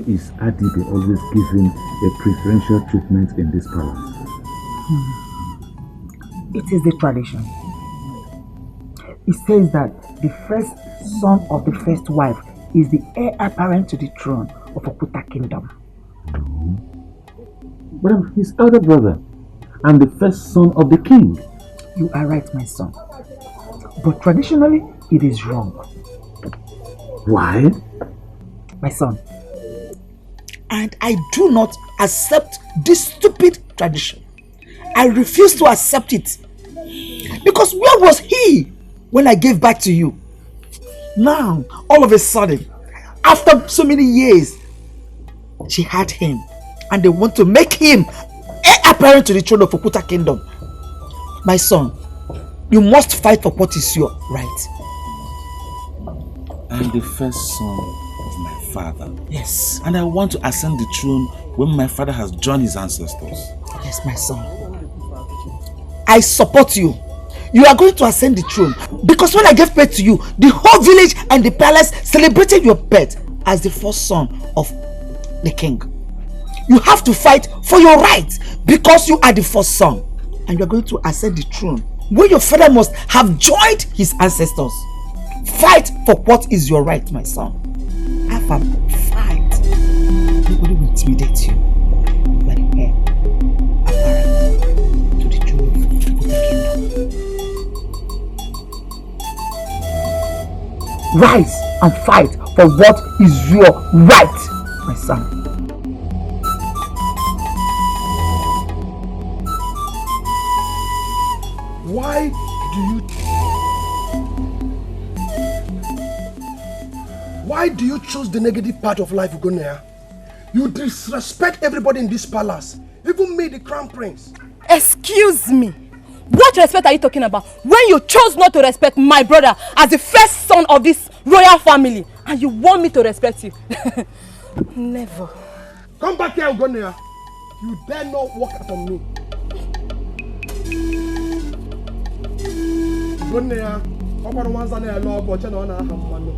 is Adibe always given a preferential treatment in this palace? It is the tradition. It says that the first son of the first wife is the heir apparent to the throne of Okuta Kingdom. No. But I'm his elder brother and the first son of the king. You are right, my son. But traditionally, it is wrong. Why? My son. And I do not accept this stupid tradition. I refuse to accept it. Because where was he when I gave back to you? Now, all of a sudden, after so many years, she had him. And they want to make him heir apparent to the throne of Okuta Kingdom. My son, you must fight for what is your right. I'm the first son of my father. Yes. And I want to ascend the throne when my father has joined his ancestors. Yes, my son. I support you. You are going to ascend the throne. Because when I gave birth to you, the whole village and the palace celebrated your birth as the first son of the king. You have to fight for your rights because you are the first son. And you are going to ascend the throne when your father must have joined his ancestors. Fight for what is your right, my son. Have a fight. Nobody will intimidate you. You are the heir apparent to the throne of the kingdom. Rise and fight for what is your right, my son. Why do you choose the negative part of life, Ugonea? You disrespect everybody in this palace, even me, the crown prince. Excuse me. What respect are you talking about when you chose not to respect my brother as the first son of this royal family and you want me to respect you? Never. Come back here, Ugonea. You dare not walk out on me. Ugonea, Papa wants to know law, but you know I have money.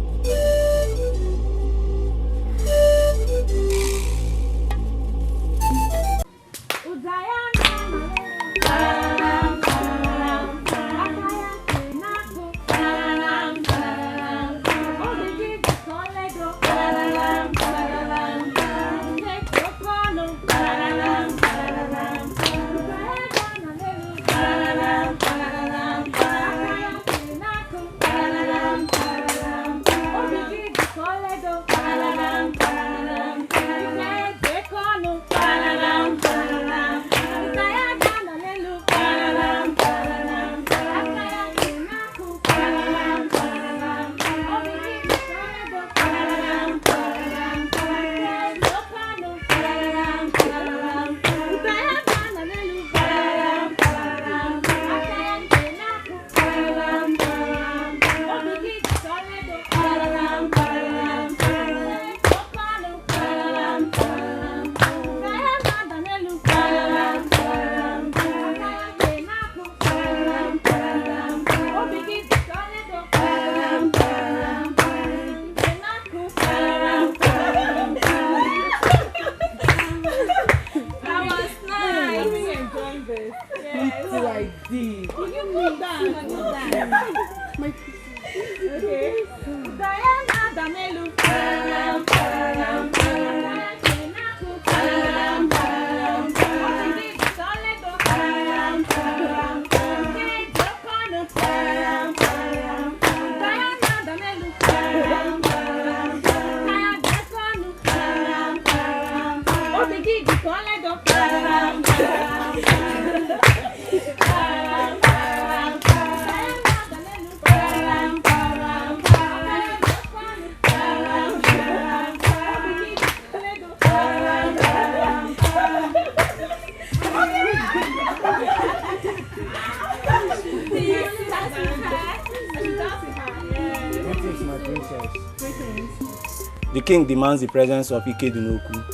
The king demands the presence of Ike Dunoku.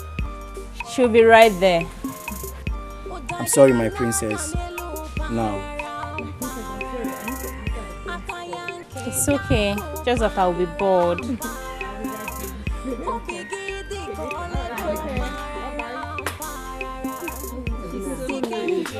She'll be right there. I'm sorry, my princess. Now. It's okay. Just that I'll be bored. My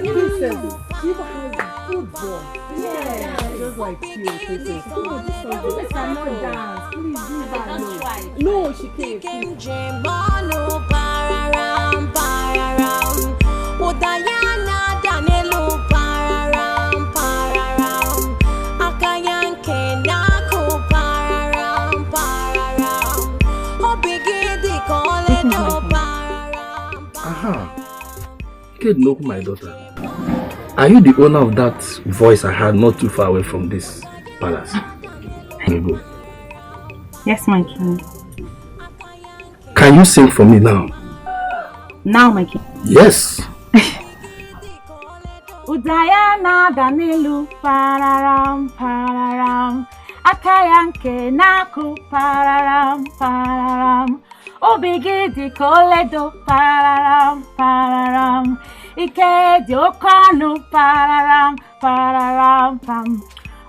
princess, she has good voice. Yeah, just like you, princess. Oh, this one, let's not dance. Please do that. No, she can't. Aha. Kid, no, my daughter. Are you the owner of that voice I had not too far away from this palace? Here you go. Yes, my king. Can you sing for me now? Now, my king. Yes. Udayana Danilu pararam pararam Akayanke naku pararam pararam Obigidi koledo pararam pararam Ike diokanu pararam pararam pam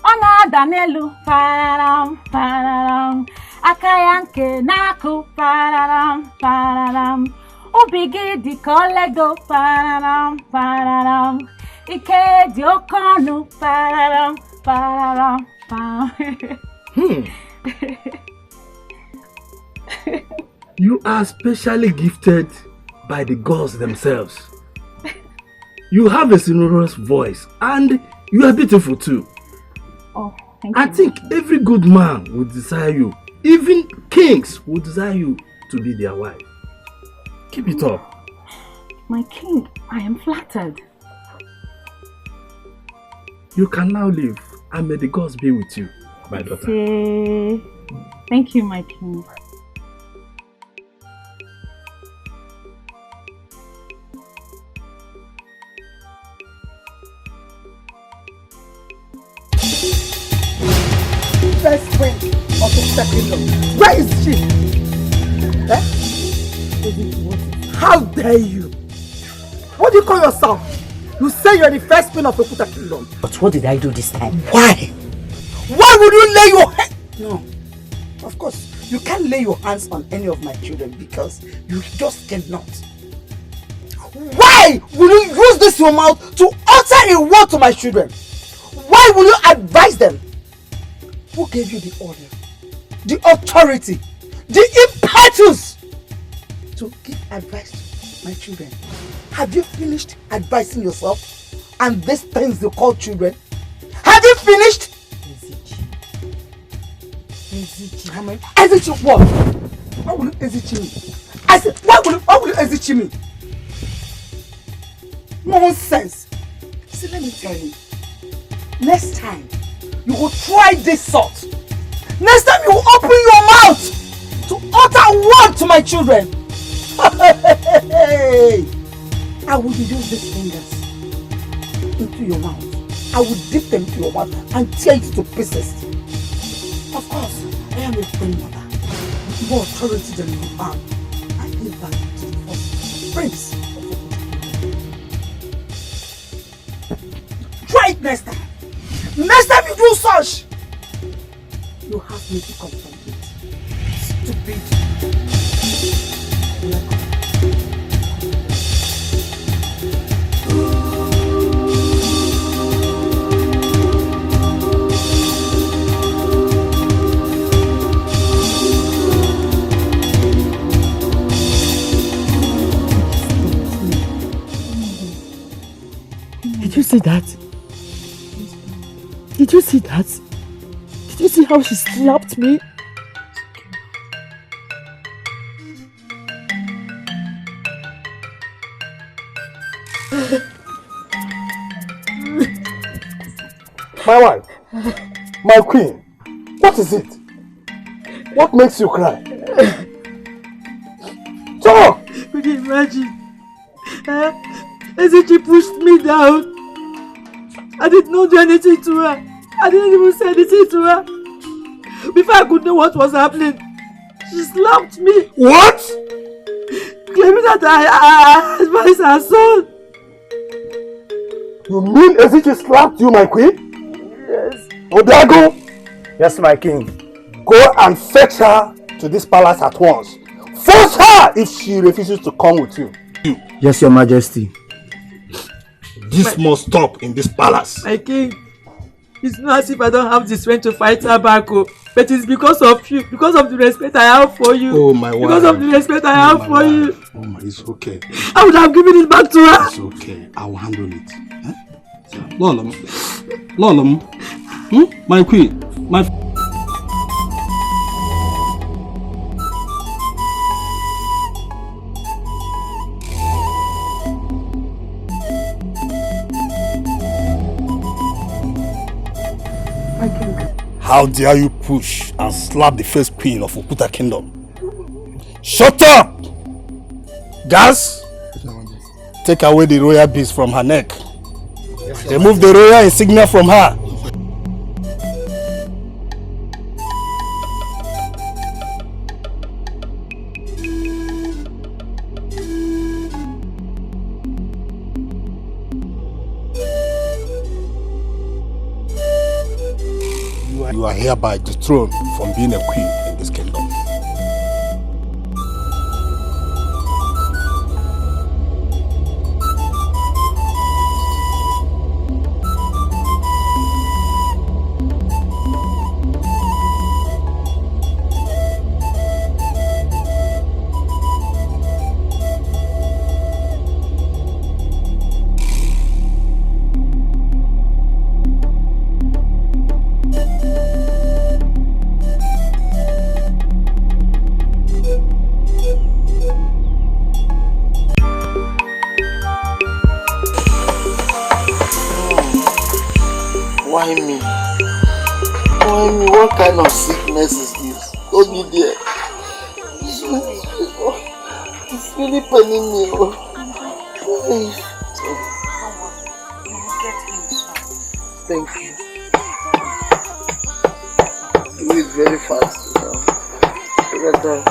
Ona Danielu pararam pararam Akayanke naku pararam pararam Obigidi koledo pararam pararam Ike diokanu pararam pararam pam. You are specially gifted by the gods themselves. You have a sonorous voice and you are beautiful too. Oh, thank you. I think every good man would desire you. Even kings would desire you to be their wife. Keep it up. My king, I am flattered. You can now leave and may the gods be with you, my daughter. Thank you, my king. First queen of the second law. Where is she? Eh? How dare you? What do you call yourself? You say you're the first queen of Okuta Kingdom. But what did I do this time? Why? Why would you lay your hand? No. Of course, you can't lay your hands on any of my children because you just cannot. Why will you use this your mouth to utter a word to my children? Why will you advise them? Who gave you the order, the authority, the impetus to give advice to my children? Have you finished advising yourself and these things they call children? Have you finished? Ezichi what? Why will you Ezichi me? I said, why will you Ezichi me? Nonsense. See, let me tell you. Next time, you will try this sort. Next time, you will open your mouth to utter a word to my children. I will use these fingers into your mouth. I will dip them into your mouth and tear it to pieces. Of course, I am a queen mother with more authority than you are. I give back to the first prince. Try it next time. Next time you do such, you have me to confront it. Stupid. Did you see that? Did you see that? Did you see how she slapped me? My wife, my queen, what is it? What makes you cry? Talk! Could you imagine? As if she pushed me down. I did not do anything to her. I didn't even say anything to her. Before I could know what was happening, she slapped me. What? Claiming that I advised her son. You mean Ezekiel slapped you, my queen? Yes. Odago, Yes, my king. Go and fetch her to this palace at once. Force her if she refuses to come with you. Yes, your majesty. This must stop in this palace. My king, it's not as if I don't have the strength to fight her back, but it's because of you, because of the respect I have for you. Oh my wife. Because of the respect I have for you. Oh my, it's okay. I would have given it back to her. It's okay. I will handle it. Lolum. My queen. My... How dare you push and slap the first queen of Okuta Kingdom? Shut up! Gas, take away the royal beast from her neck. Remove the royal insignia from her. You are hereby dethroned from being a queen in this kingdom. Why me? Why me? What kind of sickness is this? Don't be there. It's really paining me. Thank you. You is very fast. Look at that.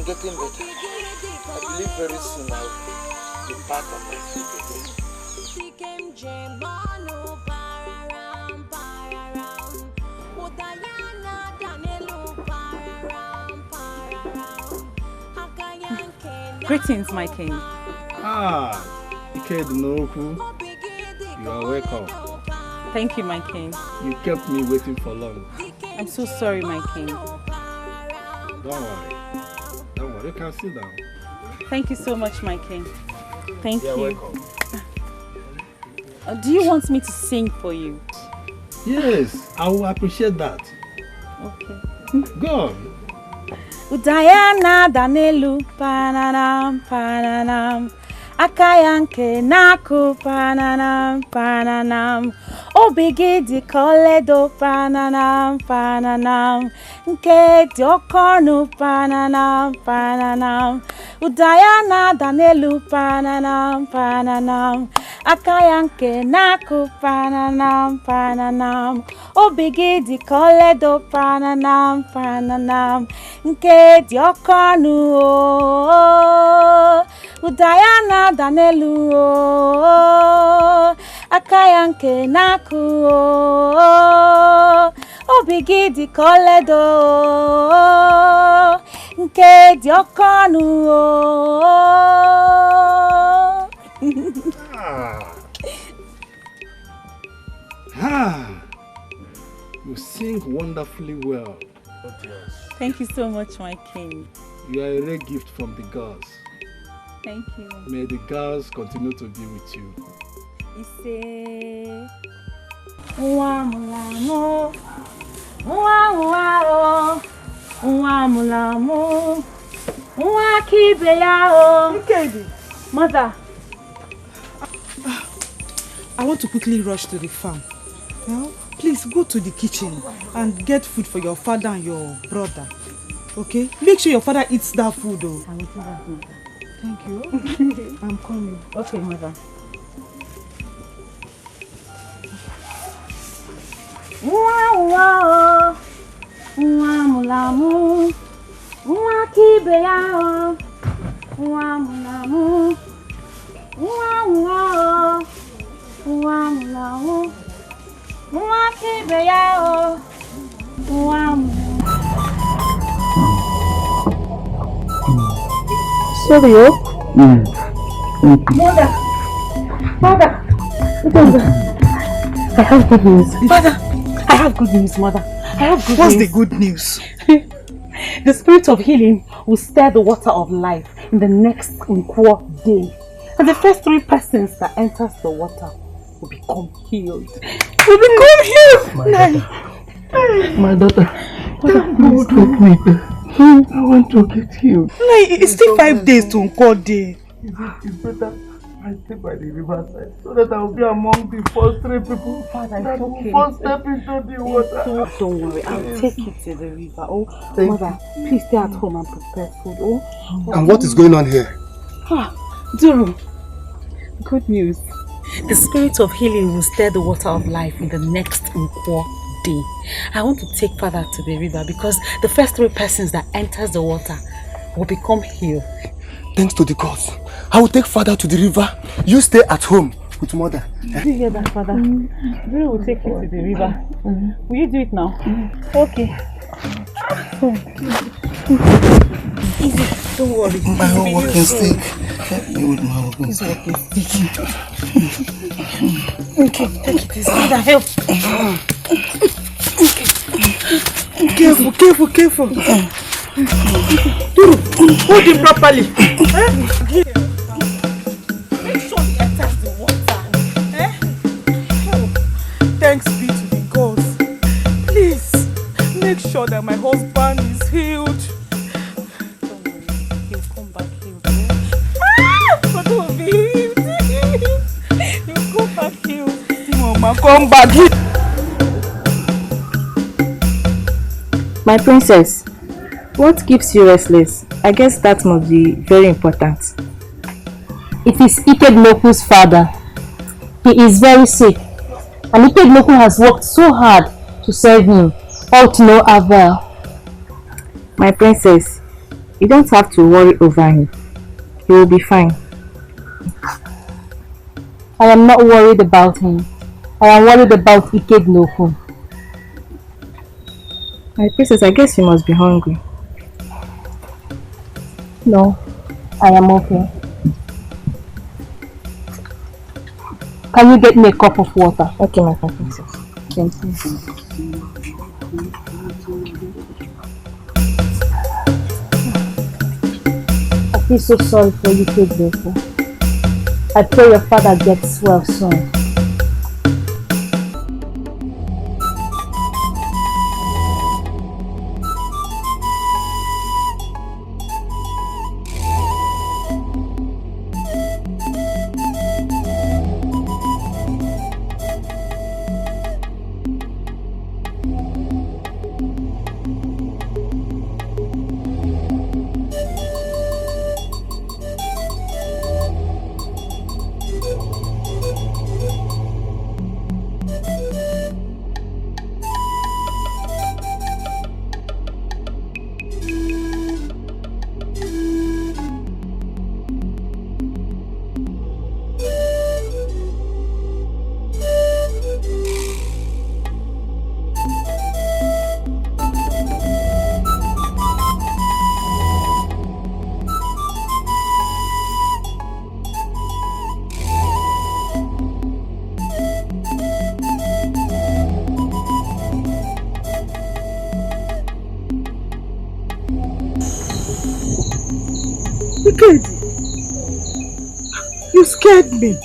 Getting better. I believe very soon I'll be part of my Greetings, my king. Dikeh Noku. You are welcome. Thank you, my king. You kept me waiting for long. I'm so sorry, my king. Don't worry. Don't worry, you can sit down. Thank you so much, my king. Thank you. You're welcome. Do you want me to sing for you? Yes, I will appreciate that. Okay. Go on. Udayana danelu pananam pananam akayanke naku pananam pananam obigidi koledo pananam pananam nke diokonu pananam pananam Udayana danelu pananam pananam akayanke naku pananam pananam obigidi koledo pananam pananam nke diokonu Udayana danelu akayanke naku Obigi di koledo nke di okanu. You sing wonderfully well. Thank you so much, my king. You are a rare gift from the gods. Thank you. May the gods continue to be with you. Ise Uamulamo Uamulamo Uamulamo Uakibeyao. Mother, I want to quickly rush to the farm. Now, please go to the kitchen and get food for your father and your brother. Okay? Make sure your father eats that food, though. I will do that, mother. Thank you. I'm coming. Okay, mother. Uamulamo Uamulamo Uakibeyao. Uamulamo Uamulamo Uamulamo Uakibeyao. Sorry, Mother, I have good news. Father, I have good news, Mother. I have good what's news. the good news? The spirit of healing will stir the water of life in the next Nkwo day. And the first 3 persons that enters the water will become healed. Will become healed! My daughter, please take me there. I want to get healed. It's still 5 days to Nkwo day. It's better I stay by the riverside so that I will be among the first 3 people that will first step into the water. Don't worry, I'll take you to the river. Oh, Mother, please stay at home and prepare food. Oh. And what is going on here? Duru, good news. The spirit of healing will stir the water of life in the next Nkwo day. I want to take Father to the river because the first 3 persons that enters the water will become healed. Thanks to the gods. I will take Father to the river. You stay at home with Mother. Do you hear that, Father? Duru will take you to the river. Will you do it now? Okay. Easy, don't worry. My whole walking stick. Help me with my walking stick. Okay, take it easy. Mother, help. Careful. Duru, hold him properly. Make sure he enters the water. Thanks be to the gods. Please, make sure that my husband is healed. Don't worry, he'll come back healed. But will be healed. He'll come back healed. Mama, come back healed. My princess, what keeps you restless? I guess that must be very important. It is Ikegnoku's father. He is very sick, and Ikegnoku has worked so hard to serve him, all to no avail. My princess, you don't have to worry over him. He will be fine. I am not worried about him. I am worried about Ikegnoku. My princess, I guess you must be hungry. No, I am okay. Can you get me a cup of water? Okay, my princess. Thank you. I feel so sorry for you, Ikegnoku. I pray your father gets well soon. wicked. You scared me.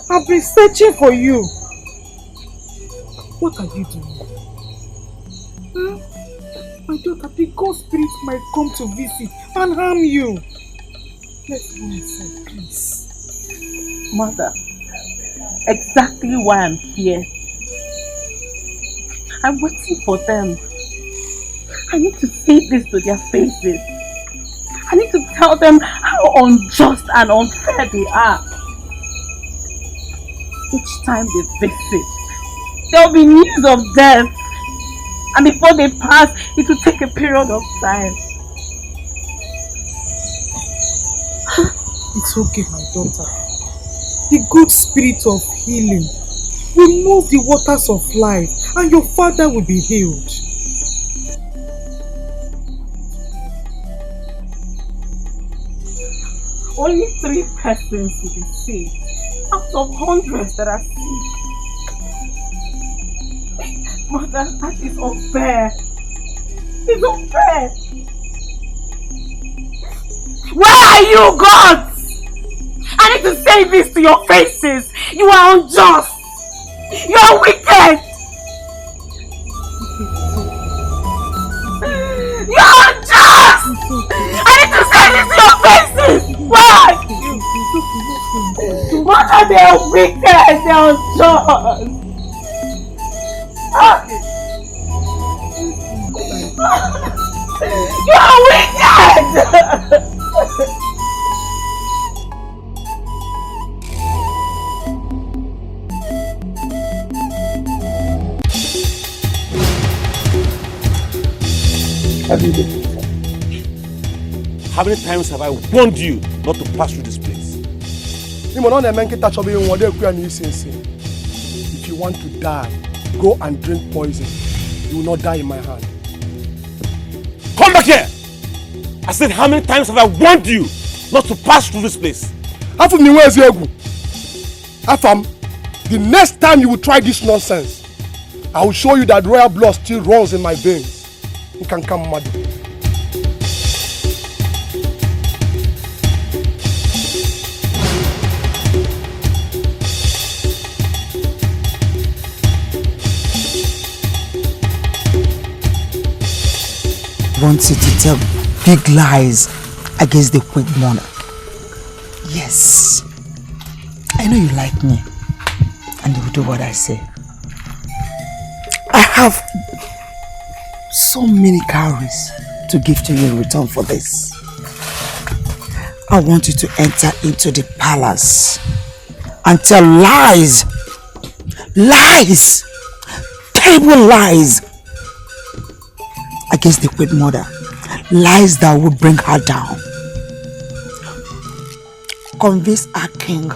I've been searching for you. What are you doing? Huh? My daughter, the ghost spirit might come to visit and harm you. Let's go inside, please. Mother, exactly why I'm here. I'm waiting for them. I need to say this to their faces. I need to tell them how unjust and unfair they are. Each time they visit, there will be news of death. And before they pass, it will take a period of time. It's okay, my daughter. The good spirit of healing will move the waters of life and your father will be healed. Only 3 persons will be saved out of hundreds that are sick. Mother, that is unfair. It's unfair. Where are you, gods? I need to say this to your faces. You are unjust. You are wicked. You are unjust. I need to say this to your faces. Why? Mother, they are wicked. They are unjust. You are wicked! How many times have I warned you not to pass through this place? If you want to die, go and drink poison. You will not die in my hand. Come back here! I said, how many times have I warned you not to pass through this place? Afam, the next time you will try this nonsense, I will show you that royal blood still runs in my veins. You can come, madam. Wants you to tell big lies against the quick monarch. Yes, I know you like me and you will do what I say. I have so many cowries to give to you in return for this. I want you to enter into the palace and tell lies, terrible lies against the Queen Mother, lies that would bring her down. Convince our king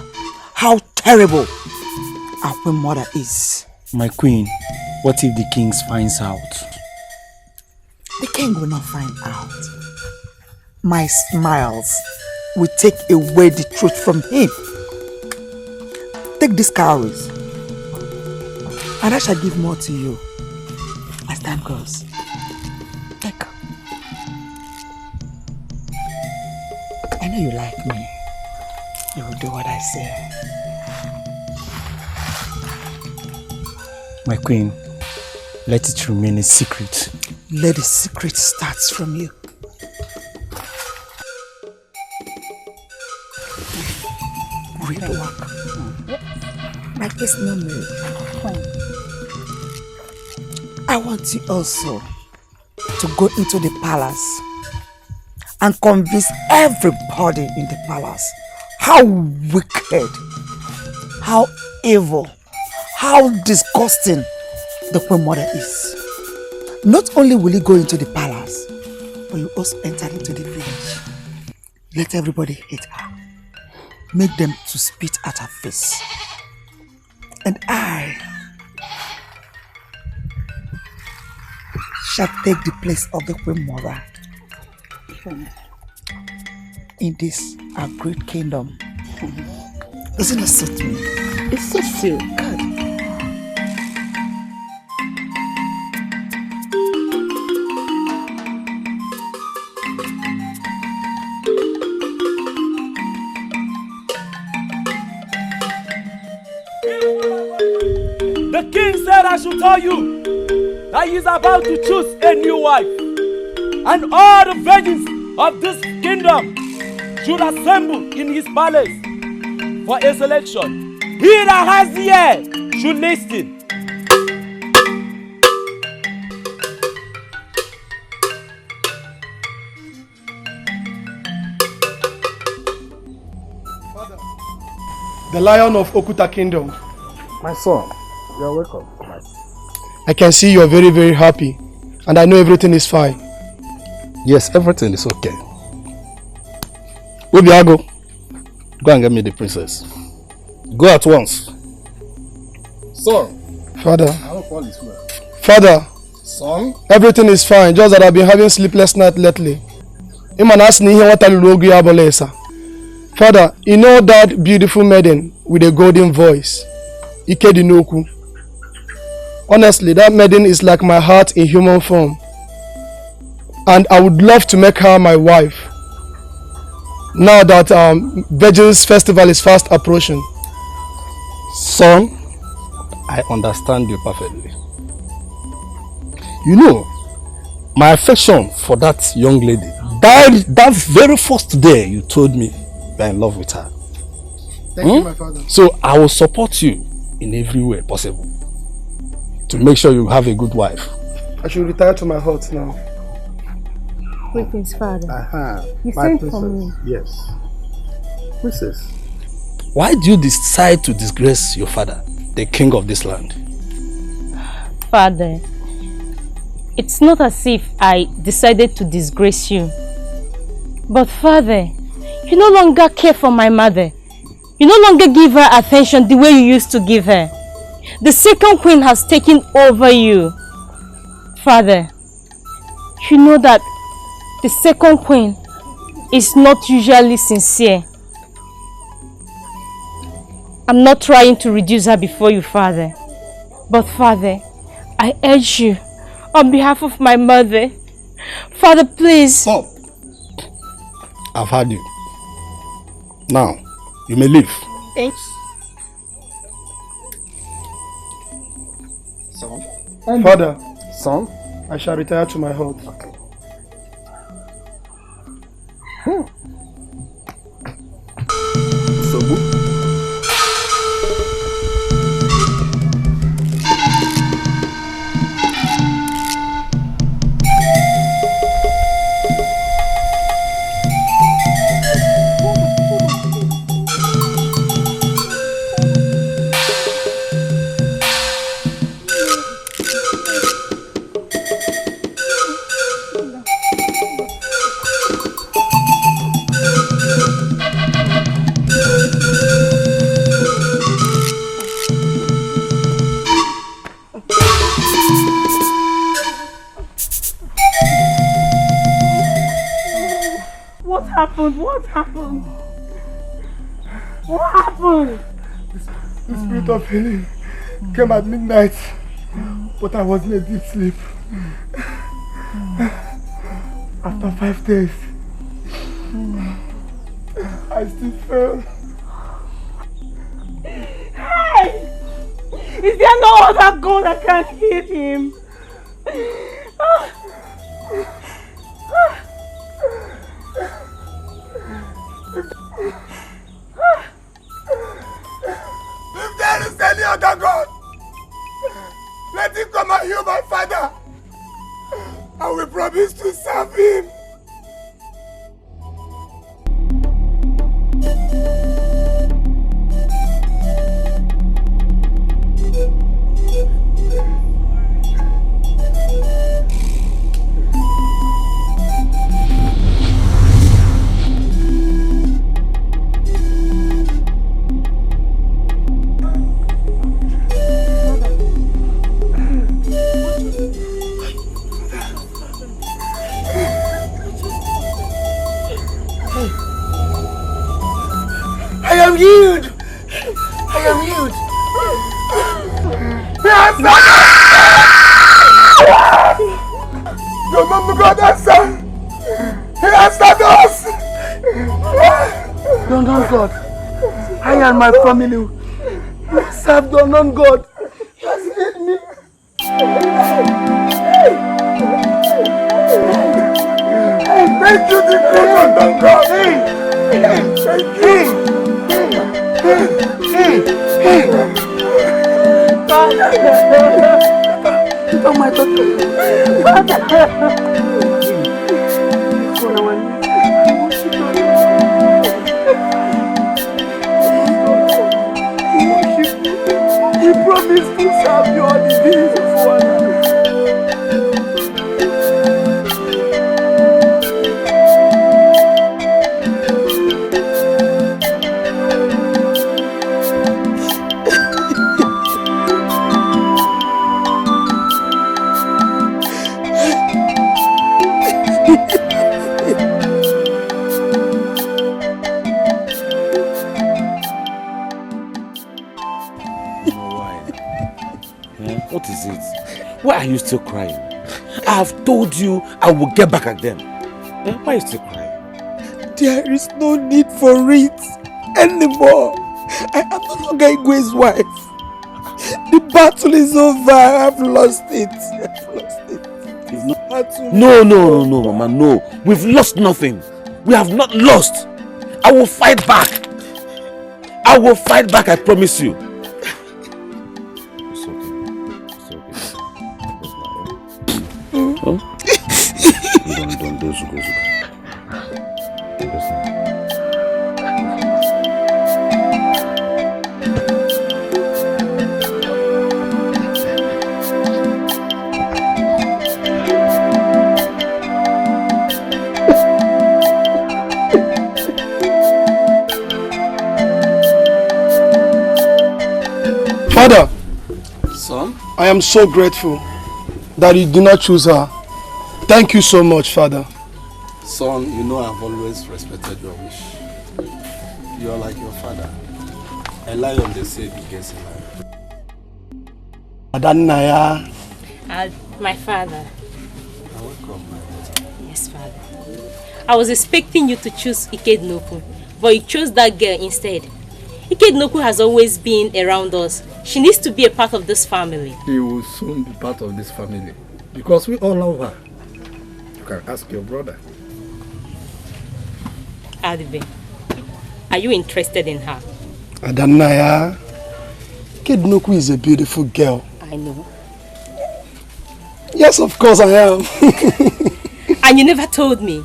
how terrible our Queen Mother is. My queen, what if the king finds out? The king will not find out. My smiles will take away the truth from him. Take these cowries, and I shall give more to you as time goes. Take. I know you like me. You will do what I say. My queen, let it remain a secret. Let the secret start from you. Read the work. Like this, no move. I want you also to go into the palace and convince everybody in the palace how wicked, how evil, how disgusting the Queen Mother is. Not only will you go into the palace, but you also enter into the village. Let everybody hate her. Make them to spit at her face. And I shall take the place of the Queen Mother in this our great kingdom. Doesn't it suit me? It suits you. Good. king said I should tell you that he is about to choose a new wife. And all the virgins of this kingdom should assemble in his palace for a selection. He that has the ear should listen. The Lion of Okuta Kingdom. My son, you are welcome. I can see you are very, very happy. And I know everything is fine. Yes, everything is okay. Obiago, go and get me the princess. Go at once. Son. Father. I will call this way. Father. Son. Everything is fine. Just that I've been having sleepless nights lately. Father, you know that beautiful maiden with a golden voice, Ike Dinoku. Honestly, that maiden is like my heart in human form. And I would love to make her my wife. Now that Virgin's Festival is fast approaching. Son, I understand you perfectly. You know, my affection for that young lady died that very first day you told me you are in love with her. Thank you, my father. So I will support you in every way possible to make sure you have a good wife. I should retire to my hut now. Wait, his father. You sent for me. Yes. Princess, why do you decide to disgrace your father, the king of this land? Father, it's not as if I decided to disgrace you. But Father, you no longer care for my mother. You no longer give her attention the way you used to give her. The second queen has taken over you. Father, you know that the second queen is not usually sincere. I'm not trying to reduce her before you, Father. But Father, I urge you, on behalf of my mother, Father, please. Stop. I've heard you. Now, you may leave. Thanks. Son? Father. Son? I shall retire to my hut. Okay. So good. What happened? What happened? What happened? The spirit of healing came at midnight, but I was in a deep sleep. After 5 days, I still fell. Hey! Is there no other God that can heal him? If there is any other God, let him come and heal my father. I will promise to serve him. I am healed. I am healed. Yes, your mom God answer. He answered us. The unknown God. I and my family serve the unknown God. He has healed Thank you, the creation of God. Thank you. Oh my God. We promise to serve you all the days of our life. What is it? Why are you still crying? I have told you I will get back at them. Why are you still crying? There is no need for it anymore. I am no longer Igwe's wife. The battle is over. I have lost it. No, Mama, no. We've lost nothing. We have not lost. I will fight back. I will fight back, I promise you. It's okay. Huh? Don't do Zuko. Father, Son? I am so grateful that you did not choose her. Thank you so much, Father. Son, you know I've always respected your wish. You are like your father. A lion, they say, begets a lion. Adanaya. My father. Welcome, my daughter. Yes, father. I was expecting you to choose Ikednoku, but you chose that girl instead. Ikednoku has always been around us. She needs to be a part of this family. She will soon be part of this family because we all love her. You can ask your brother. Adibe, are you interested in her? Adanaya. Ikednoku is a beautiful girl. I know. Yes, of course I am. And you never told me.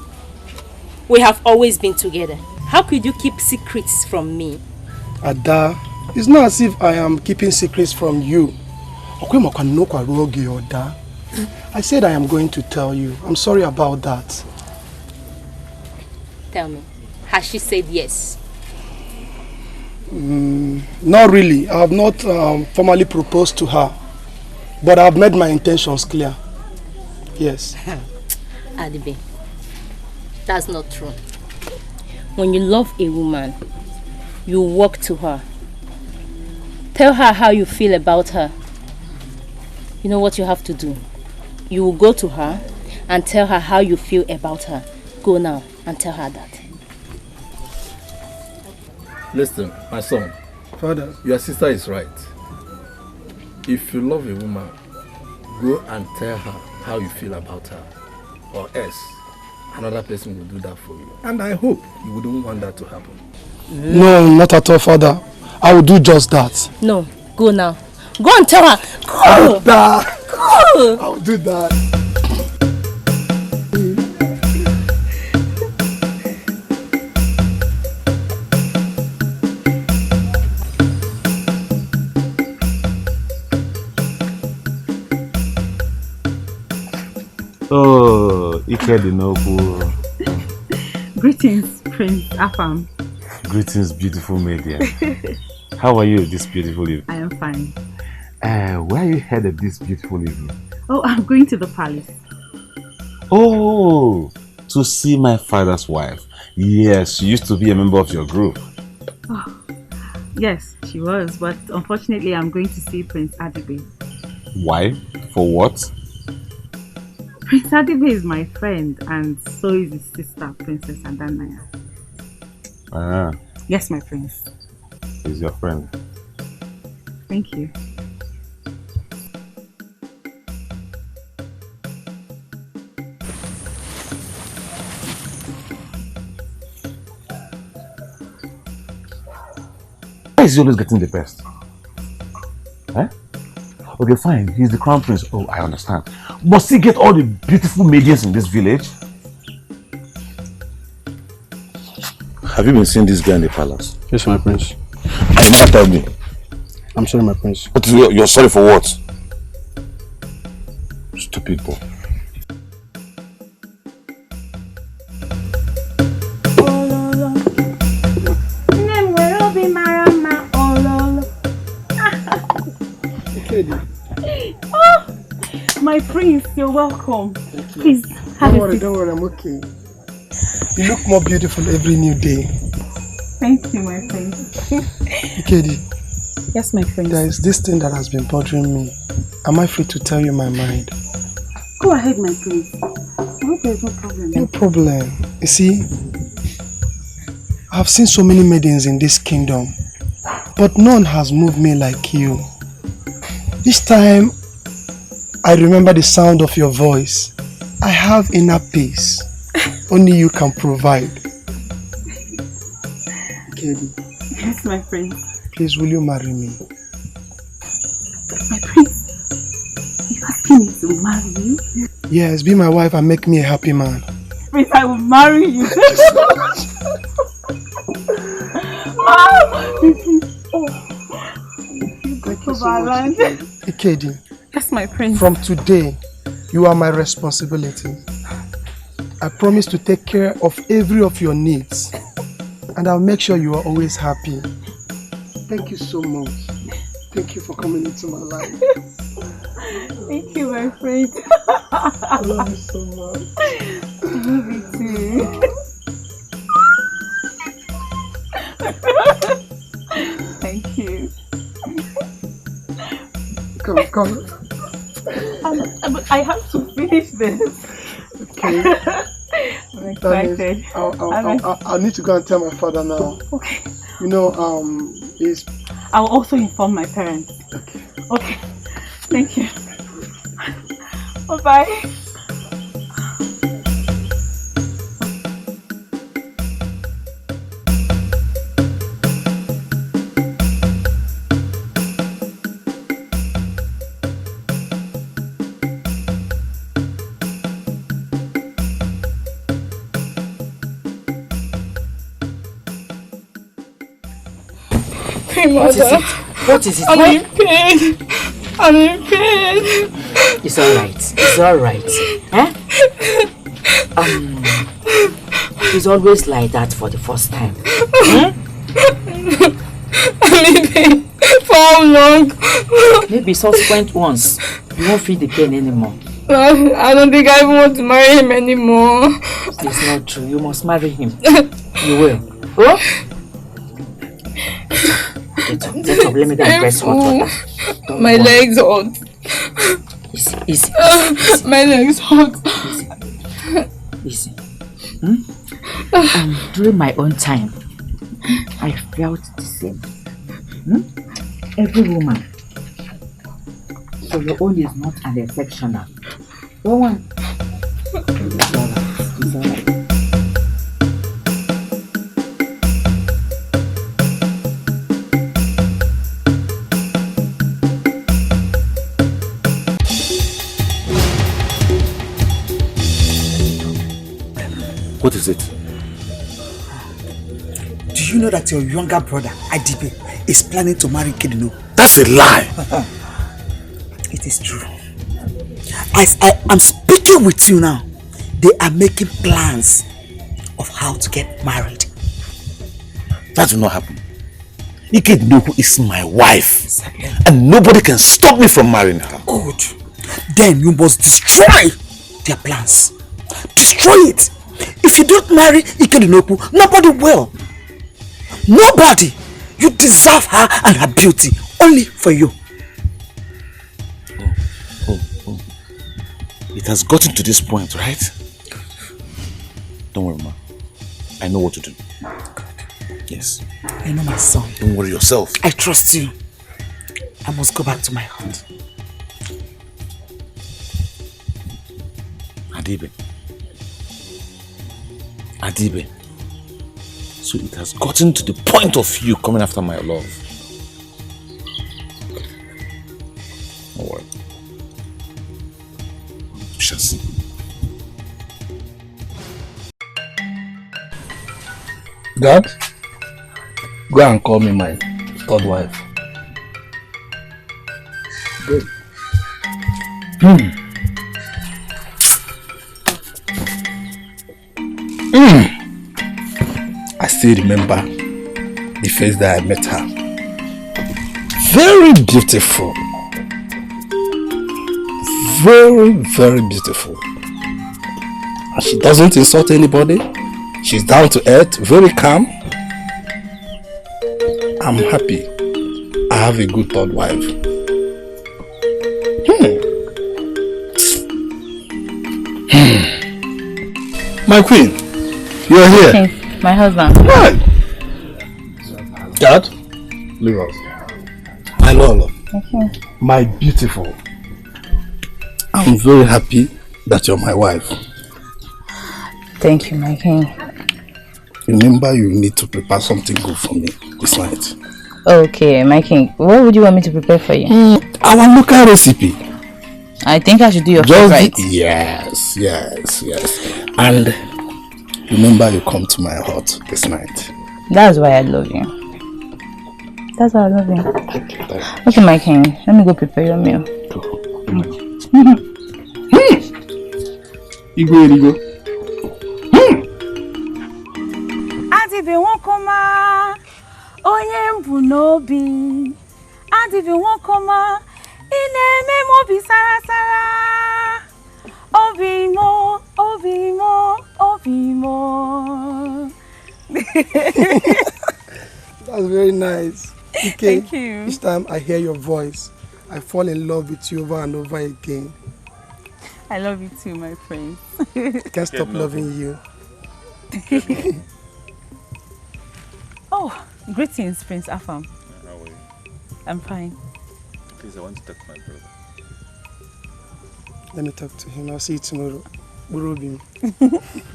We have always been together. How could you keep secrets from me? Ada, it's not as if I am keeping secrets from you. I said I am going to tell you. I'm sorry about that. Tell me, has she said yes? Not really. I have not formally proposed to her. But I have made my intentions clear. Yes. Adibe, that's not true. When you love a woman, you walk to her. Tell her how you feel about her. You know what you have to do? You will go to her and tell her how you feel about her. Go now and tell her that. Listen, my son. Father. Your sister is right. If you love a woman, go and tell her how you feel about her. Or else, another person will do that for you. And I hope you wouldn't want that to happen. No, not at all, Father. I will do just that. No, go now. Go and tell her. Go! Go! I will do that. Oh, Ikednoku. Greetings, Prince Afam. Greetings, beautiful media. How are you this beautiful evening? I am fine. Where are you headed this beautiful evening? Oh, I'm going to the palace. Oh, to see my father's wife. Yes, she used to be a member of your group. Oh, yes, she was, but unfortunately I'm going to see Prince Adibe. Why? For what? Prince Adibe is my friend, and so is his sister, Princess Adanaya. Ah. Yes, my prince. He's your friend. Thank you. is he always getting the best? Eh? Okay, fine. He's the crown prince. Oh, I understand. Must he get all the beautiful maidens in this village? Have you been seeing this guy in the palace? Yes, my prince. And you never tell me. I'm sorry, my prince. What is you're sorry for what? Stupid boy. Oh, my prince, you're welcome. Please, have a seat. Don't worry, I'm okay. You look more beautiful every new day. Thank you, my prince. Ikedi. Yes, my prince. There is this thing that has been bothering me. Am I free to tell you my mind? Go ahead, my prince. I hope there's no problem. No problem. You see, I've seen so many maidens in this kingdom, but none has moved me like you. Each time I remember the sound of your voice, I have inner peace. Only you can provide. Ikedi. Yes, my prince. Please, will you marry me? My prince, you asking me to marry you? Yes, be my wife and make me a happy man. Prince, I will marry you. Ikedi. Yes, my prince. From today, you are my responsibility. I promise to take care of every of your needs, and I'll make sure you are always happy. Thank you so much. Thank you for coming into my life. Thank you, my friend. I love you so much. I love you too. Thank you. Come. But I have to finish this. Okay. I'm excited. I need to go and tell my father now. Okay. You know, I'll also inform my parents. Okay. Okay. Thank you. Bye-bye. What is it? What is it? I'm in pain. I'm in pain. It's alright. It's alright. Eh? It's always like that for the first time. I'm in pain. For how long? Maybe subsequent ones. You won't feel the pain anymore. I don't think I want to marry him anymore. It's not true. You must marry him. You will. Oh? Get up. Let me go and press hot water. My legs hot. Easy. My legs hot. Easy. During my own time, I felt the same. Every woman. So your own is not an exceptional. Go on. It's alright. What is it? Do you know that your younger brother, Adibe, is planning to marry Kedino? That's a lie! It is true. As I am speaking with you now, they are making plans of how to get married. That will not happen. Ikedinoku is my wife. Exactly. And nobody can stop me from marrying her. Good. Then you must destroy their plans. Destroy it. If you don't marry Ikedinoku, nobody will. Nobody. You deserve her and her beauty. Only for you. Oh. It has gotten to this point, right? Don't worry, ma. I know what to do. Yes. I know my son. Don't worry yourself. I trust you. I must go back to my hut. Adibe. So it has gotten to the point of you coming after my love. Don't worry. We shall see. Dad, go and call me my third wife. Good. I still remember the face that I met her. Very beautiful. Very, very beautiful. And she doesn't insult anybody. She's down to earth, very calm. I'm happy I have a good third wife. My queen, you're here. Okay, my husband. What? Dad, leave us. My love, Okay. my beautiful. I'm very happy that you're my wife. Thank you, my king. Remember, you need to prepare something good for me this night. Okay, my king. What would you want me to prepare for you? Our local recipe. I think I should do your favorite. Yes. And remember, you come to my hut this night. That's why I love you. That's why I love you. Okay, my king. Let me go prepare your meal. Igwe. Adibi wokoma onye mbu n'obi. Adibi wokoma ineme mobi sara sara. Obimo. That's very nice. Okay. Thank you. Each time I hear your voice, I fall in love with you over and over again. I love you too, my friend. I can't stop loving you. Oh, greetings, Prince Afam. How are you? I'm fine. Please, I want to talk to my brother. Let me talk to him. I'll see you tomorrow. Burobim.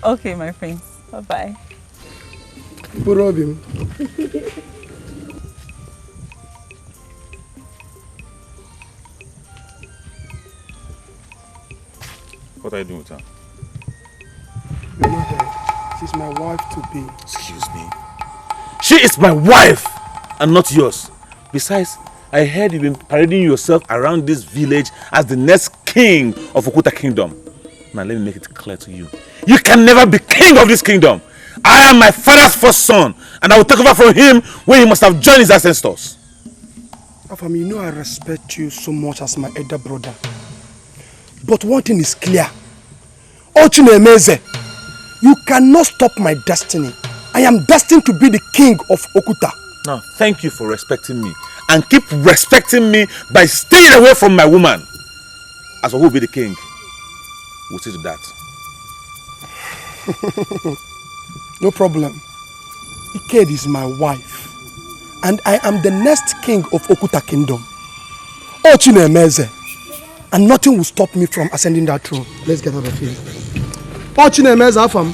Okay, my friends. Bye-bye. Burobim. What are you doing with her? You're not her. She's my wife to be. Excuse me. She is my wife and not yours. Besides, I heard you've been parading yourself around this village as the next king of Okuta Kingdom. Now let me make it clear to you. You can never be king of this kingdom. I am my father's first son, and I will take over from him when he must have joined his ancestors. Afam, you know I respect you so much as my elder brother. But one thing is clear. Ochinemeze, you cannot stop my destiny. I am destined to be the king of Okuta. Now, thank you for respecting me. And keep respecting me by staying away from my woman. As for who will be the king, we'll see to that. No problem. Iked is my wife. And I am the next king of Okuta Kingdom. Ochinemeze. And nothing will stop me from ascending that throne. Let's get out of here. Ochinemeze Afam.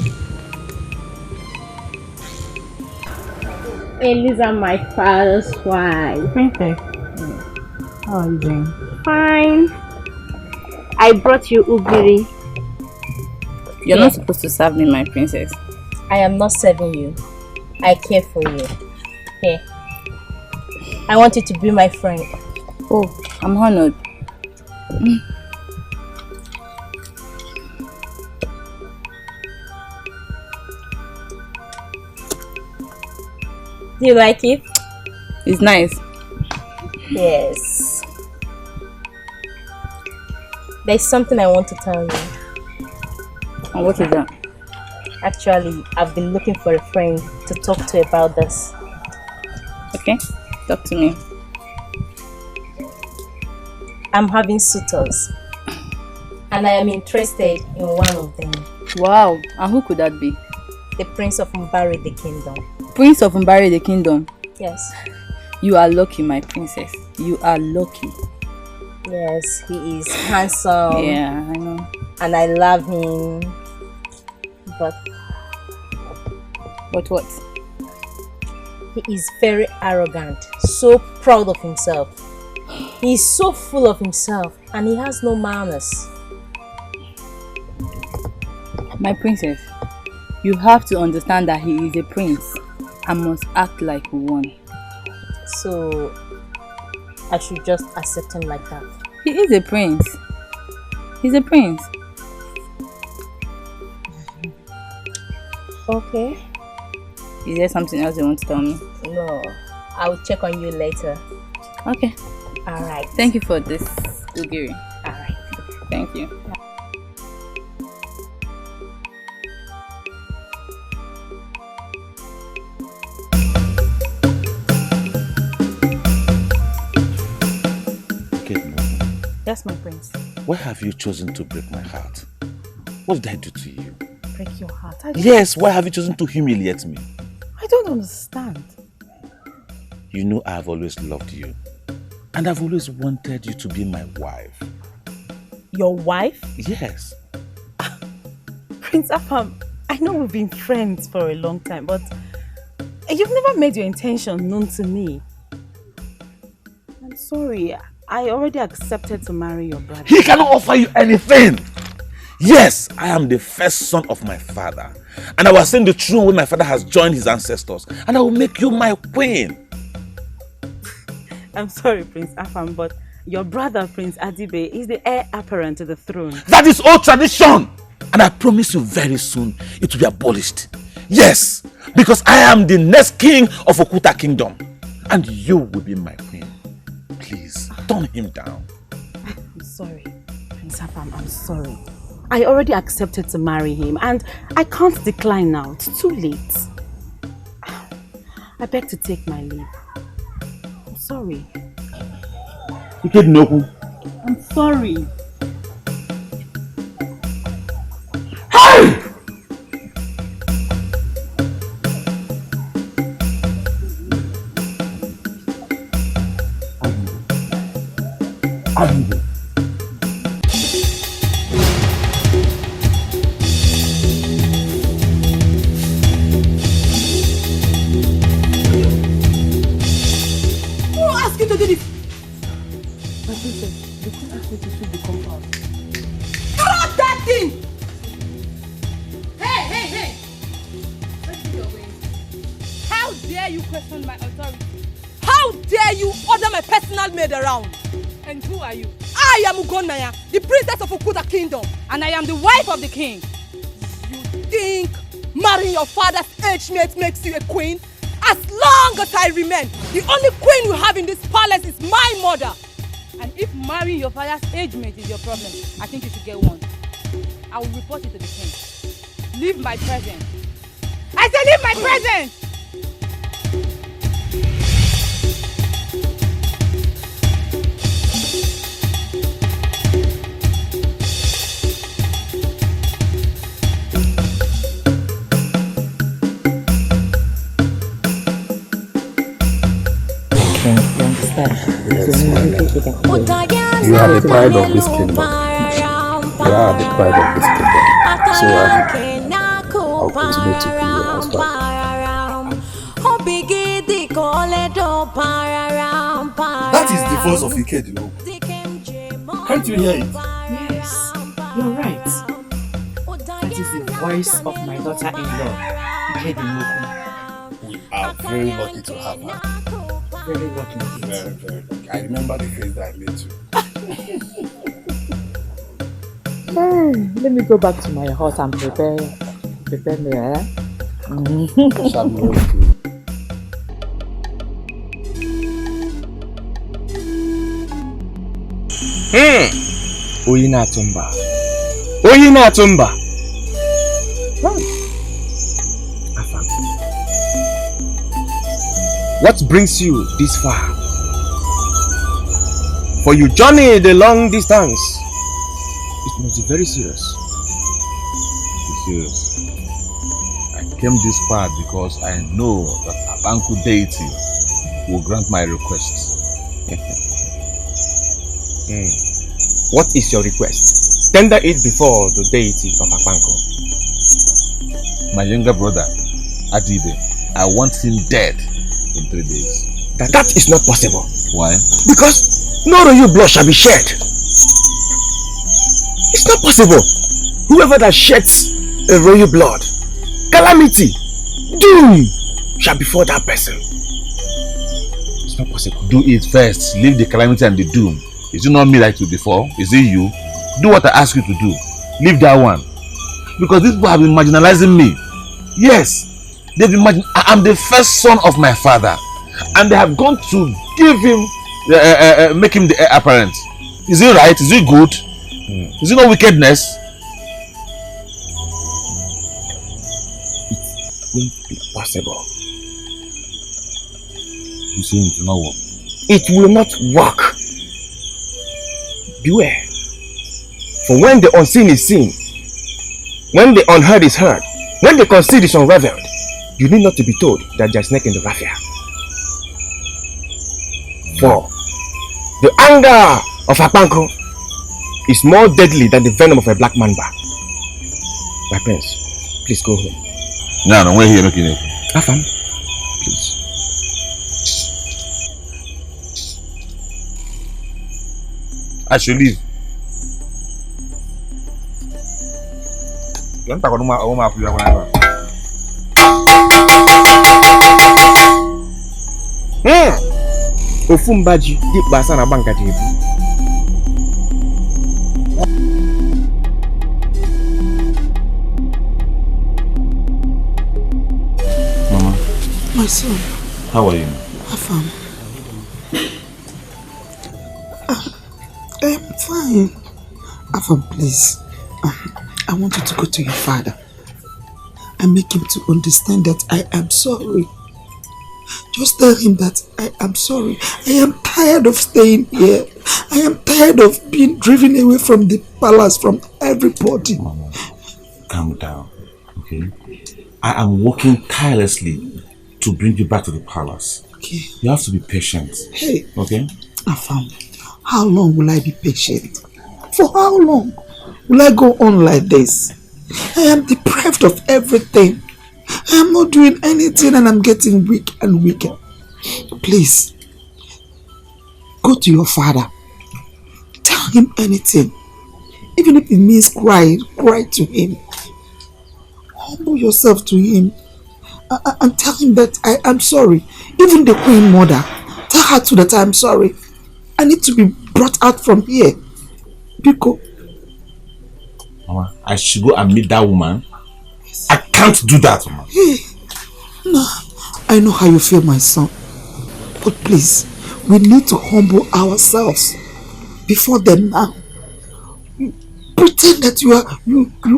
Eliza, my father's wife. Princess, how are you doing? Fine. I brought you ubiri. You're not supposed to serve me, my princess. I am not serving you. I care for you. Here. I want you to be my friend. Oh, I'm honored. Do you like it? It's nice. Yes. There's something I want to tell you. And what is that? Actually, I've been looking for a friend to talk to about this. Okay, talk to me. I'm having suitors. And I am interested in one of them. Wow, and who could that be? The Prince of Mbari the Kingdom. Prince of Mbari the Kingdom? Yes. You are lucky, my princess. You are lucky. Yes, he is handsome. Yeah, I know. And I love him. But what? He is very arrogant, so proud of himself. He's so full of himself and he has no manners. My princess, you have to understand that he is a prince and must act like one. So, I should just accept him like that? He is a prince. He's a prince. Okay. Is there something else you want to tell me? No, I will check on you later. Okay. Alright. Thank you for this, Ugiri. Alright. Thank you. Yes, my prince. Why have you chosen to break my heart? What did I do to you? Break your heart? Yes, why have you chosen to humiliate me? I don't understand. You know I have always loved you. And I've always wanted you to be my wife. Your wife? Yes. Prince Afam, I know we've been friends for a long time, but you've never made your intention known to me. I'm sorry. I already accepted to marry your brother. He cannot offer you anything. Yes, I am the first son of my father. And I will ascend the throne when my father has joined his ancestors. And I will make you my queen. I'm sorry, Prince Afam, but your brother, Prince Adibe, is the heir apparent to the throne. That is old tradition. And I promise you very soon it will be abolished. Yes, because I am the next king of Okuta Kingdom. And you will be my queen. Please, turn him down. I'm sorry, Prince Afam, I'm sorry. I already accepted to marry him and I can't decline now. It's too late. I beg to take my leave. I'm sorry. I'm sorry. Hey! And I am the wife of the king. You think marrying your father's age mate makes you a queen? As long as I remain, the only queen you have in this palace is my mother. And if marrying your father's age mate is your problem, I think you should get one. I will report it to the king. Leave my presence. I say leave my presence! You are the pride of this kingdom. You are the pride of this kingdom. So I'll continue to be your husband. That is the voice of Ike Dinoku. Can't you hear it? Yes, you're right. That is the voice of my daughter-in-law, Ike Dinoku. We are very lucky to have her. Very lucky indeed. Very, very lucky. I remember the face that I made you. Let me go back to my house and prepare me. Shall we go? Oyina Tumba. Oyina Tumba. What brings you this far? For you journeyed a long distance. It must be very serious. It's serious. I came this far because I know that Abanku deity will grant my request. What is your request? Tender it before the deity of Abanku. My younger brother, Adibe, I want him dead in 3 days. That is not possible. Why? Because no royal blood shall be shed. It's not possible. Whoever that sheds a royal blood, calamity, doom shall befall that person. It's not possible. Do it first. Leave the calamity and the doom. Is it not me like you before? Is it you? Do what I ask you to do. Leave that one. Because these people have been marginalizing me. Yes. They've been I am the first son of my father. And they have gone to give him, make him the heir apparent. Is it right? Is it good? Is it not wickedness? It won't be possible. You say it will not work. It will not work. Beware. For when the unseen is seen, when the unheard is heard, when the concealed is unraveled, you need not to be told that there is snake in the raffia. For the anger of Akpanko is more deadly than the venom of a black mamba. My prince, please go home. No, we're here looking at you. Afam, please. I should leave. Ofumbaji di basa na banka tebu. Mama. My son. How are you? Afam. I'm fine. Afam, please. I want you to go to your father and make him to understand that I am sorry. Just tell him that I am sorry. I am tired of staying here. I am tired of being driven away from the palace, from everybody. Mama, calm down, okay? I am working tirelessly to bring you back to the palace. Okay. You have to be patient. Hey. Okay? Afam, how long will I be patient? For how long will I go on like this? I am deprived of everything. I am not doing anything and I'm getting weak and weaker. Please, go to your father. Tell him anything. Even if it means cry to him. Humble yourself to him and tell him that I am sorry. Even the queen mother, tell her too that I am sorry. I need to be brought out from here. Biko. Mama, I should go and meet that woman. I can't do that, Mama. Hey, no, I know how you feel, my son. But please, we need to humble ourselves before them now. Pretend that you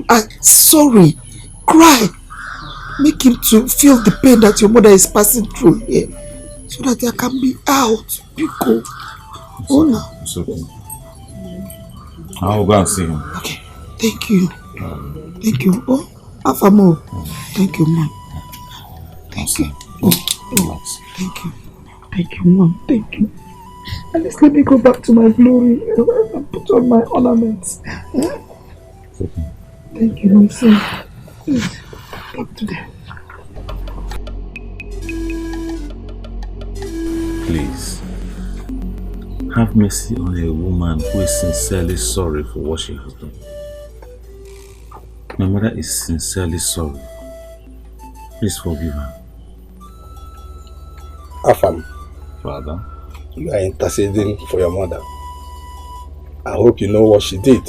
are sorry. Cry. Make him to feel the pain that your mother is passing through here, so that there can be out. Biko. Oh no. It's okay. I'll go and see him. Okay. Thank you. Thank you. Oh, Afamo. Thank you, Mom. Thank you. Oh, thank you. Thank you, Mom. Thank you. At least let me go back to my glory and put on my ornaments. Yeah? Thank you, my son. Please, back to them. Please, have mercy on a woman who is sincerely sorry for what she has done. My mother is sincerely sorry. Please forgive her. Afam, Father, you are interceding for your mother. I hope you know what she did.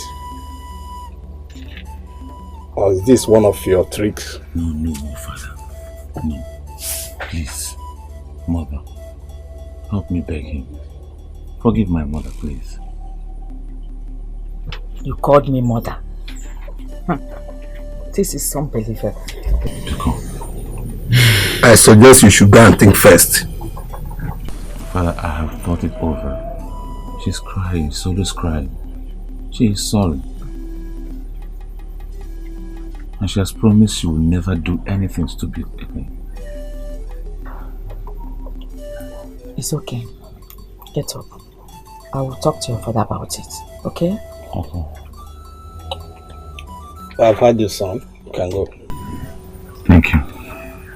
Or is this one of your tricks? No, Father. No. Please, Mother, help me beg him. Forgive my mother, please. You called me mother. This is unbelievable. I suggest you should go and think first. Father, I have thought it over. She's crying, she's always crying. She is sorry. And she has promised she will never do anything stupid again. It's okay. Get up. I will talk to your father about it. Okay? Okay. I've had your son. You can go. Thank you,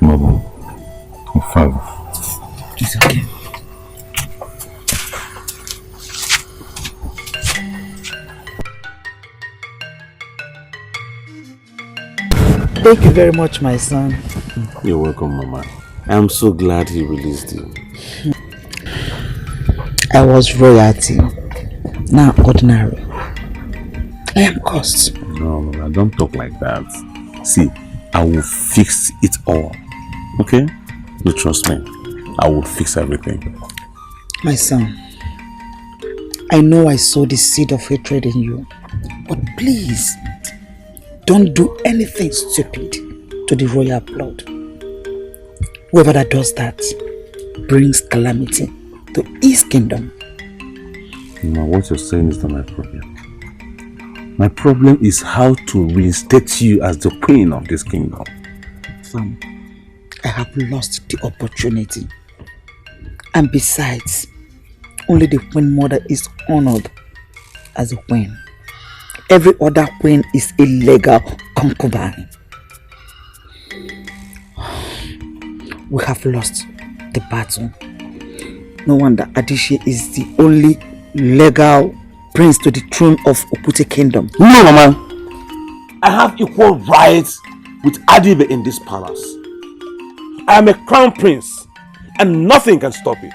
Mother. Oh, Father. It's okay. Thank you very much, my son. You're welcome, Mama. I'm so glad he released you. I was royalty, now ordinary. I am cursed. No, Mama, don't talk like that. See, I will fix it all. Okay? You trust me. I will fix everything. My son, I know I sowed the seed of hatred in you, but please, don't do anything stupid to the royal blood. Whoever that does that brings calamity to his kingdom. Mama, what you're saying is not my problem. My problem is how to reinstate you as the queen of this kingdom. Sam, I have lost the opportunity. And besides, only the queen mother is honored as a queen. Every other queen is a legal concubine. We have lost the battle. No wonder Adishe is the only legal prince to the throne of Okute Kingdom. No, Mama. I have equal rights with Adibe in this palace. I am a crown prince and nothing can stop it.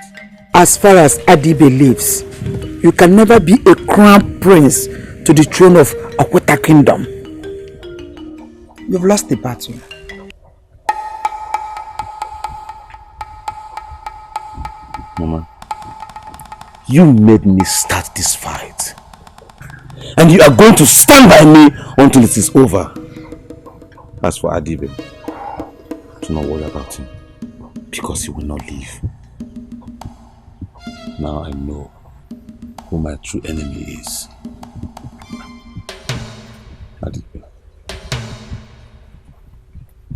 As far as Adibe lives, you can never be a crown prince to the throne of Okute Kingdom. You've lost the battle. Mama, you made me start this fight. And you are going to stand by me until it is over. As for Adibe, do not worry about him, because he will not leave. Now I know who my true enemy is. Adibe,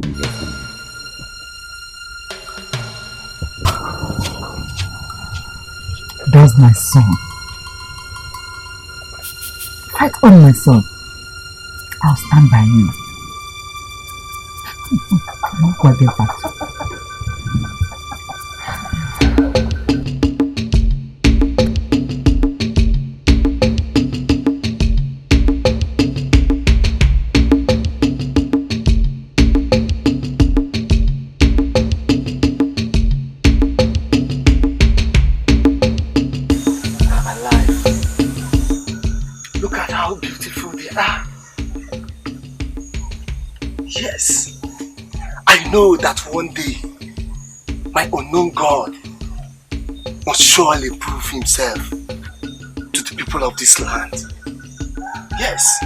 you hear from me. That's my son. Fight on, my son. I'll stand by you. Yes, I know that one day my unknown God must surely prove himself to the people of this land. Yes,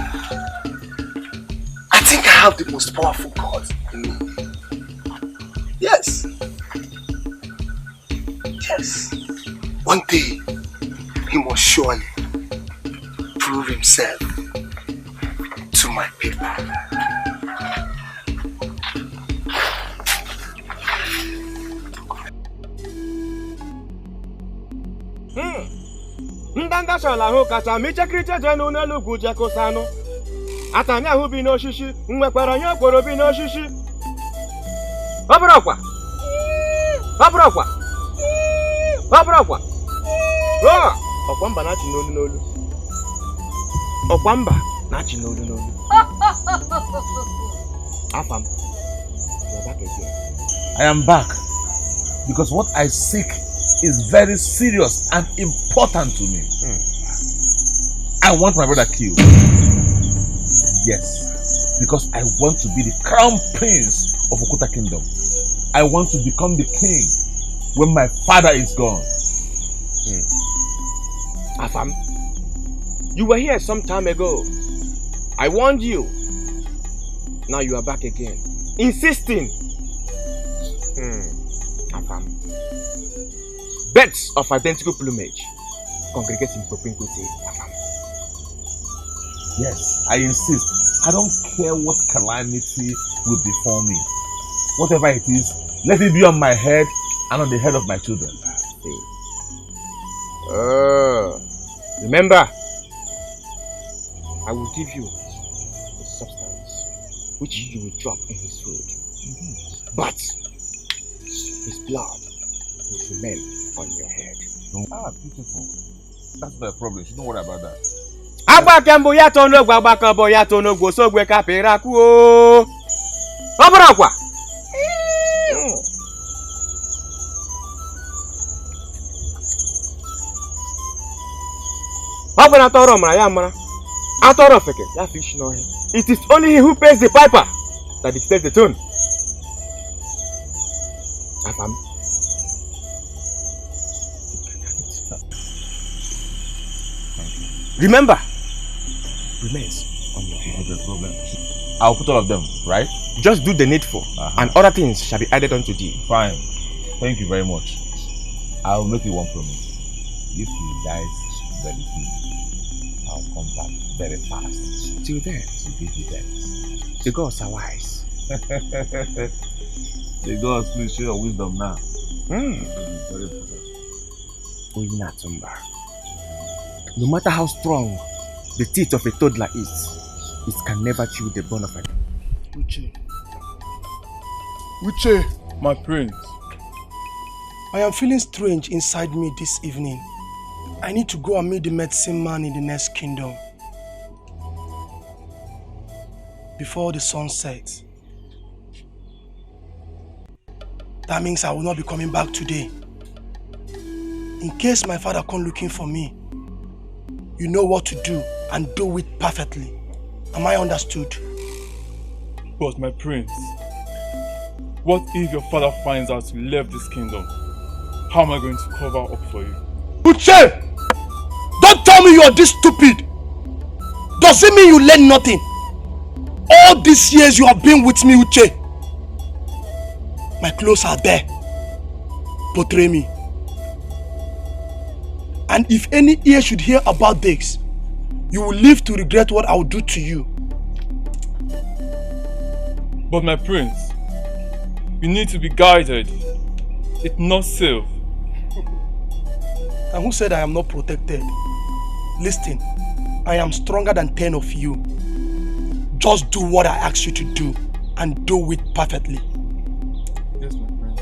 I think I have the most powerful God in me. Yes, yes, one day he must surely prove himself to my people. Ndanda shala ho kacha michekriche jenu n'elu ugwu jekosanu. Atanya hu bi n'oshishi, nwekwara onye okporo bi n'oshishi. Obrokwa. Obrokwa. Obrokwa. Oh, okwamba na chi n'olu n'olu. Okwamba na chi n'olu n'olu. Afam. You're back again. I am back because what I seek is very serious and important to me. I want my brother killed. Yes, because I want to be the crown prince of Okute Kingdom. I want to become the king when my father is gone. Afam, you were here some time ago. I warned you. Now you are back again, insisting. Afam. Birds of identical plumage congregate in propinquity. Yes, I insist. I don't care what calamity will befall me. Whatever it is, let it be on my head and on the head of my children. Remember, I will give you a substance which you will drop in his food. But his blood will remain on your head. Ah, beautiful. That's my problem. You don't worry about that. Agbakambo ya tono gbagbakabo ya tono gbo sogwe kapira ku o. Abarakwa. It is only he who pays the piper that dictates the tune. Afam. Remember, remains on your head. No problem. I'll put all of them, right? Just do the needful, and other things shall be added unto thee. Fine. Thank you very much. I'll make you one promise. If he dies very soon, I'll come back very fast. Till then, to give you that. The gods are wise. The gods, please show your wisdom now. Very no matter how strong the teeth of a toddler is, it can never chew the bone of a... Uche, my prince. I am feeling strange inside me this evening. I need to go and meet the medicine man in the next kingdom before the sun sets. That means I will not be coming back today. In case my father comes looking for me, you know what to do and do it perfectly. Am I understood? But my prince, what if your father finds out you left this kingdom? How am I going to cover up for you? Uche! Don't tell me you are this stupid! Does it mean you learn nothing? All these years you have been with me, Uche. My clothes are there. Portray me. And if any ear should hear about this, you will live to regret what I will do to you. But my prince, you need to be guided. It's not safe. And who said I am not protected? Listen, I am stronger than 10 of you. Just do what I ask you to do and do it perfectly. Yes, my prince.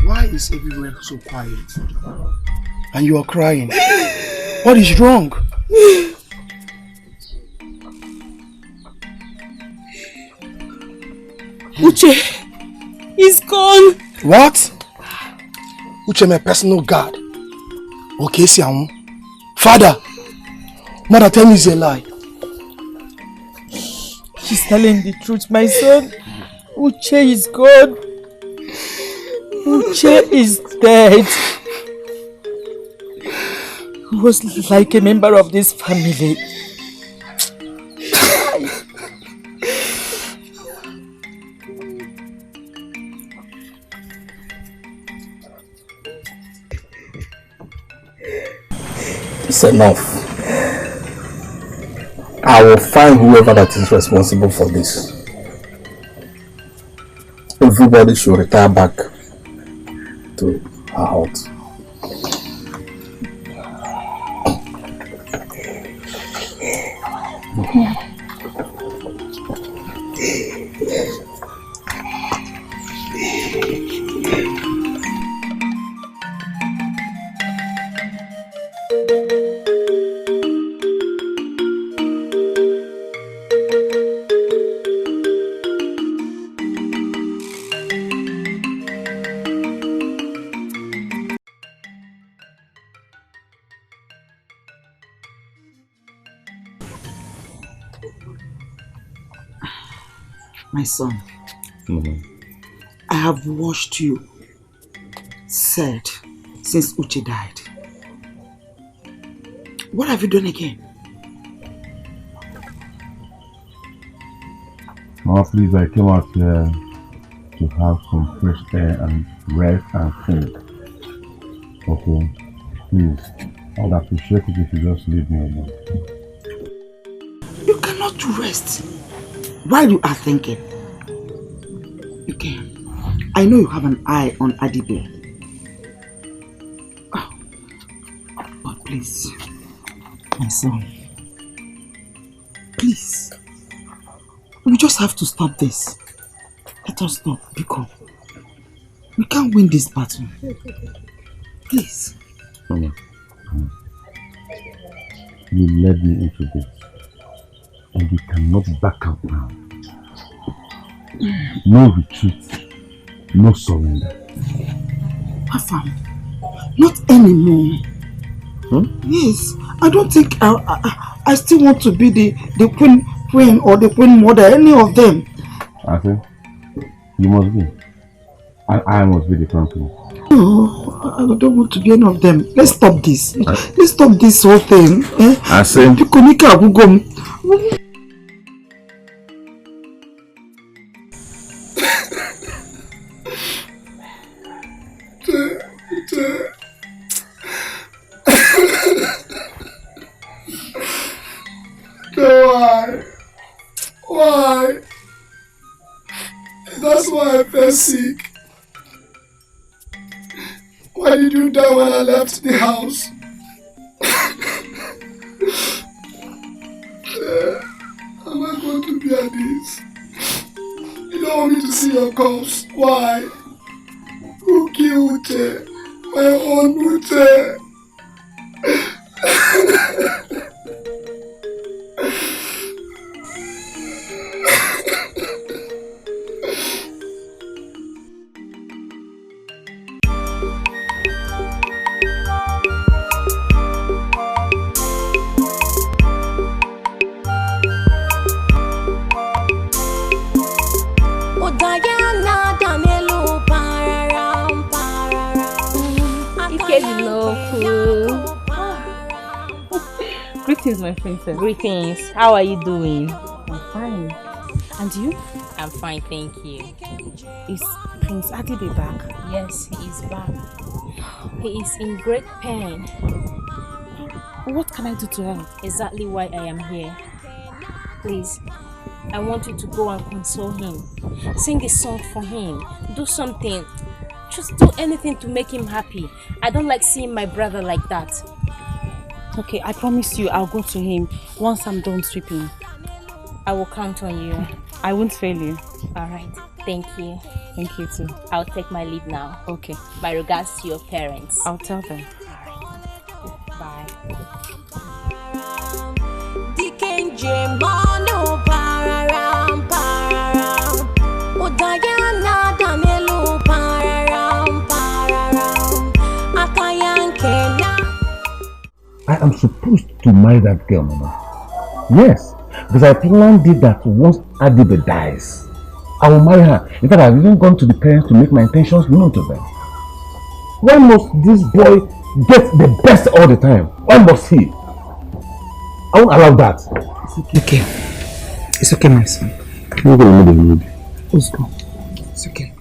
Why is everywhere so quiet? And you are crying. What is wrong? Uche, he's gone. What? Uche, my personal guard. Okay, Siamu. Father, mother, tell me it's a lie. She's telling the truth, my son. Uche is gone. Uche is dead. He was like a member of this family. It's enough. I will find whoever that is responsible for this. Everybody should retire back to our house. My son, I have watched you sad since Uche died. What have you done again? Oh, please, I came out here to have some fresh air and rest and think. Okay? Please, I would appreciate it if you just leave me alone. You cannot rest while you are thinking. Okay, I know you have an eye on Adibe. Oh, but please, my son, please, we just have to stop this. Let us stop, because we can't win this battle. Please. Mama, you led me into this, and you cannot back out now. No retreat, no surrender. Afam, not anymore. Yes, I don't think I still want to be the queen or the queen mother, any of them. I say, you must be. And I must be the company. No, I don't want to be any of them. Let's stop this. Let's stop this whole thing. I say, Why? That's why I fell sick. Why did you die when I left the house? Am I going to be at this? You don't want me to see your corpse. Why? Who killed Ute? My own Ute. Greetings, my princess. Greetings. How are you doing? I'm fine. And you? I'm fine, thank you. Is Prince Adibe back? Yes, he is back. He is in great pain. What can I do to help? Exactly why I am here. Please, I want you to go and console him. Sing a song for him. Do something. Just do anything to make him happy. I don't like seeing my brother like that. Okay, I promise you I'll go to him once I'm done sweeping. I will count on you. I won't fail you. Alright, thank you. Thank you too. I'll take my leave now. Okay. My regards to your parents. I'll tell them. Alright. Bye. I am supposed to marry that girl, Mama. Yes, because I planned it that once Adibe dies, I will marry her. In fact, I've even gone to the parents to make my intentions known to them. Why must this boy get the best all the time? Why must he? I won't allow that. It's okay. It's okay, my son. You're going to need a mood. Let's go. It's okay.